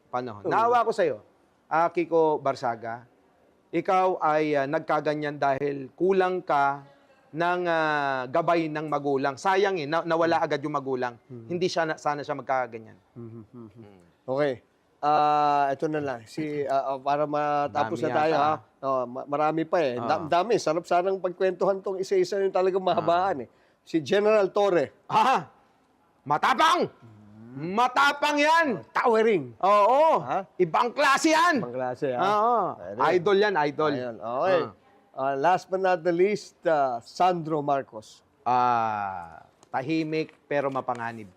panahon. Naawa ko sa'yo. Kiko Barzaga, ikaw ay nagkaganyan dahil kulang ka ng gabay ng magulang. Sayang nawala agad yung magulang. Hindi sana siya magkakaganyan. Okay. Ito na lang. Para matapos Dami na tayo, yata. ha? Marami pa eh. Dami. Sarap sanang pagkwentuhan tong isa-isa yung talagang mahabaan eh. Si General Torre. Matapang! Matapang yan! Towering. Oo. Ha? Ibang klase yan! Ibang klase, ha? Oo. Ayun. Idol yan, idol. Ayan. Okay. Last but not the least, Sandro Marcos. Tahimik pero mapanganib.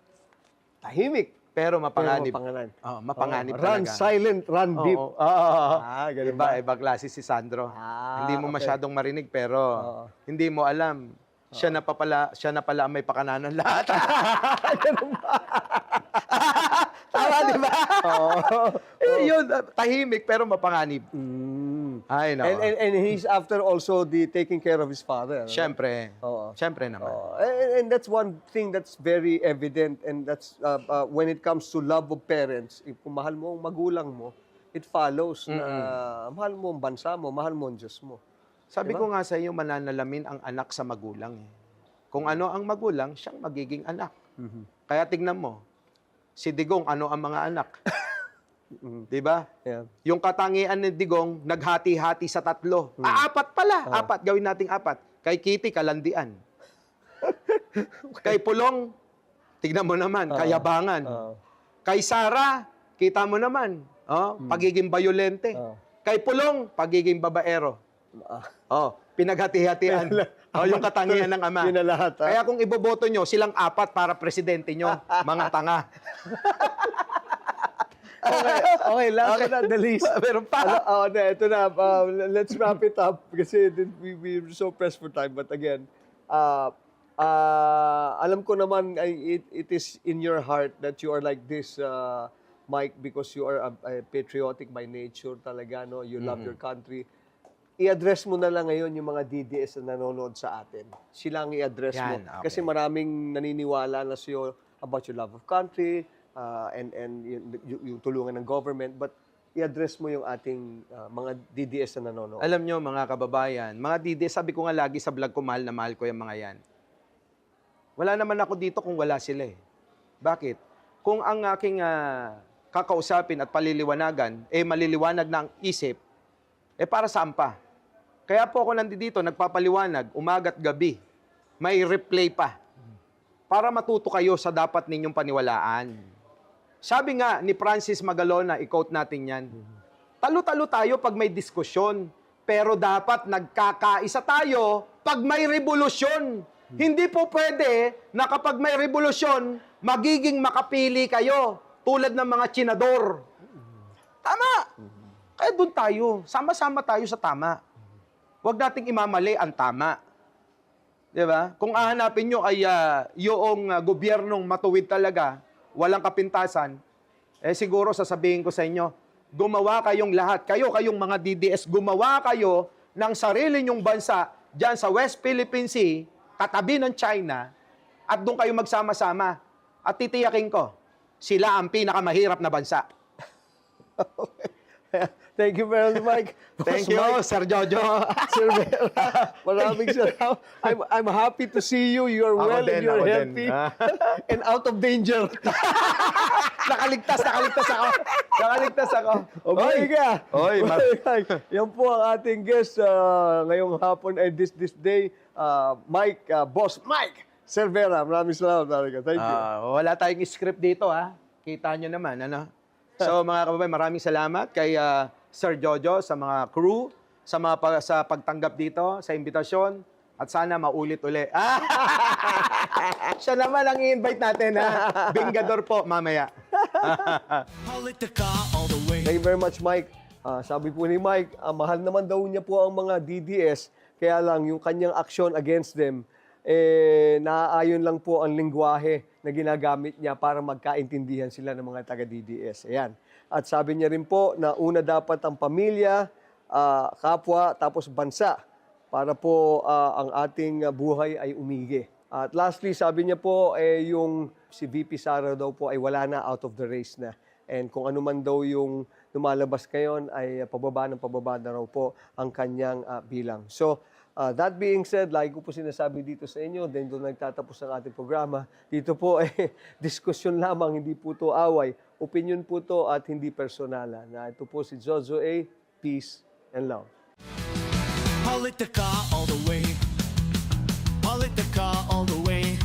Tahimik. Pero mapanganib. Mapanganib. Mapanganib Run talaga. silent, run deep. Oo. Ganun Iba, ba? ibang klase si Sandro. Hindi mo okay. masyadong marinig pero hindi mo alam. Siya na pala ang may pakananan lahat. Tama, di ba? Yun, tahimik pero mapanganib. Ay, no. And he's after also the taking care of his father. Ano? Siyempre. Oo. Siyempre naman. And that's one thing that's very evident, and that's when it comes to love of parents, if kung mahal mo ang magulang mo, it follows na mahal mo ang bansa mo, mahal mo ang Diyos mo. Sabi ko nga sa iyo, mananalamin ang anak sa magulang. Kung ano ang magulang, siyang magiging anak. Kaya tignan mo, si Digong, ano ang mga anak? Di ba? Yeah. Yung katangian ni Digong, naghati-hati sa 3. Apat pala. 4, gawin nating 4. Kay Kitty, kalandian. Kay Pulong, tignan mo naman, kayabangan. Kay Sara, kita mo naman, pagiging bayolente. Kay Pulong, pagiging babaero. Pinaghati-hatian. Yung katangian ng ama. Yun na lahat. Kaya kung iboboto nyo, silang 4 para presidente nyo, mga tanga. Okay, last but not the least. Meron pa. Ito na. Let's wrap it up kasi we're so pressed for time. But again, alam ko naman it is in your heart that you are like this, Mike, because you are a patriotic by nature talaga, no? You love your country. I-address mo na lang ngayon yung mga DDS na nanonood sa atin. Silang i-address mo. Yan, okay. Kasi maraming naniniwala na sa'yo about your love of country, and yung tulungan ng government, but i-address mo yung ating mga DDS na nanonood. Alam nyo, mga kababayan, mga DDS, sabi ko nga lagi sa vlog ko, mahal na mahal ko yung mga yan. Wala naman ako dito kung wala sila eh. Bakit? Kung ang aking kakausapin at paliliwanagan, maliliwanag na ang isip, para saan pa? Kaya po ako nandito, nagpapaliwanag, umaga't gabi. May replay pa. Para matuto kayo sa dapat ninyong paniwalaan. Sabi nga ni Francis Magalona, i-quote natin yan, talo-talo tayo pag may diskusyon, pero dapat nagkakaisa tayo pag may revolusyon. Hindi po pwede na kapag may revolusyon, magiging makapili kayo tulad ng mga tsinador. Tama! Kaya doon tayo, sama-sama tayo sa tama. Huwag nating imamali ang tama. Di ba? Kung hahanapin nyo ay yung gobyernong matuwid talaga, walang kapintasan, siguro sasabihin ko sa inyo, gumawa kayong lahat. Kayong mga DDS, gumawa kayo ng sarili nyong bansa dyan sa West Philippine Sea, katabi ng China, at doon kayo magsama-sama. At titiyakin ko, sila ang pinakamahirap na bansa. Thank you very much, Mike. Thank Boss you, Mike, Sir Jojo. Sir Vera, maraming salamat. I'm happy to see you. You are Ako well din, and you're ako din. healthy and out of danger. Nakaligtas ako. Nakaligtas ako. Okay ka. Oy, Yan po ang ating guest ngayong hapon ay this day, Mike, Boss Mike Cervera. Maraming salamat. Thank you. Wala tayong script dito, ha? Kita nyo naman, ano? So, mga kababayan, maraming salamat kay Sir Jojo, sa mga crew, sa pagtanggap dito, sa imbitasyon, at sana maulit uli. Siya naman ang i-invite natin, ha? Bingador po, mamaya. Politica all the way. Thank you very much, Mike. Sabi po ni Mike, mahal naman daw niya po ang mga DDS, kaya lang yung kanyang action against them, naaayon lang po ang lingwahe na ginagamit niya para magkaintindihan sila ng mga taga-DDS. Ayan. At sabi niya rin po na una dapat ang pamilya, kapwa, tapos bansa para po ang ating buhay ay umigi. At lastly, sabi niya po, yung si VP Sara daw po ay wala na, out of the race na. And kung ano man daw yung lumalabas ngayon ay pababa na raw po ang kanyang bilang. So, that being said, lagi ko po sinasabi dito sa inyo, then doon nagtatapos ang ating programa. Dito po diskusyon lamang, hindi po to away. Opinion po to at hindi personalan. Ito po si Jojo A. Peace and love. Politica all the way. Politica all the way.